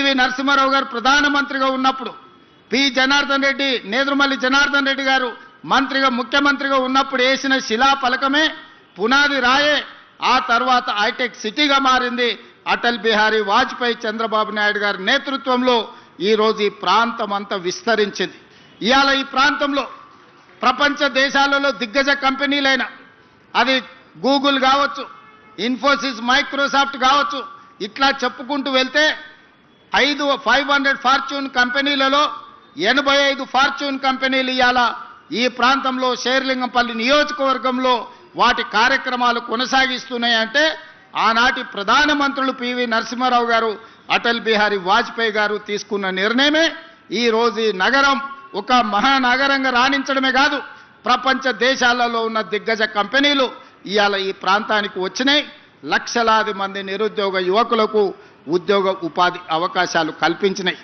PV Narasimha Rao గారు ప్రధానమంత్రిగా ఉన్నప్పుడు జనార్దన్ రెడ్డి నేదురుమల్లి జనార్దన్ రెడ్డి గారు మంత్రిగా ముఖ్యమంత్రిగా ఉన్నప్పుడు వేసిన శిలాఫలకమే పునాది రాయే ఆ తర్వాత హైటెక్ సిటీగా మారింది. అటల్ బిహారీ వాజ్పేయి చంద్రబాబు నాయుడు గారి నేతృత్వంలో ఈరోజు ఈ ప్రాంతం అంతా విస్తరించింది. ఇవాళ ఈ ప్రాంతంలో ప్రపంచ దేశాలలో దిగ్గజ కంపెనీలైన అది గూగుల్ కావచ్చు, ఇన్ఫోసిస్, మైక్రోసాఫ్ట్ కావచ్చు, ఇట్లా చెప్పుకుంటూ వెళ్తే 500 ఫార్చ్యూన్ కంపెనీలలో 85 ఫార్చ్యూన్ కంపెనీలు ఇవాళ ఈ ప్రాంతంలో శేర్లింగంపల్లి నియోజకవర్గంలో వాటి కార్యక్రమాలు కొనసాగిస్తున్నాయంటే ఆనాటి ప్రధానమంత్రులు పివి నరసింహారావు గారు, అటల్ బిహారీ వాజ్పేయి గారు తీసుకున్న నిర్ణయమే ఈ రోజు ఈ నగరం ఒక మహానగరంగా రాణించడమే కాదు, ప్రపంచ దేశాలలో ఉన్న దిగ్గజ కంపెనీలు ఇవాళ ఈ ప్రాంతానికి వచ్చినాయి. లక్షలాది మంది నిరుద్యోగ యువకులకు ఉద్యోగ ఉపాధి అవకాశాలు కల్పించినాయి.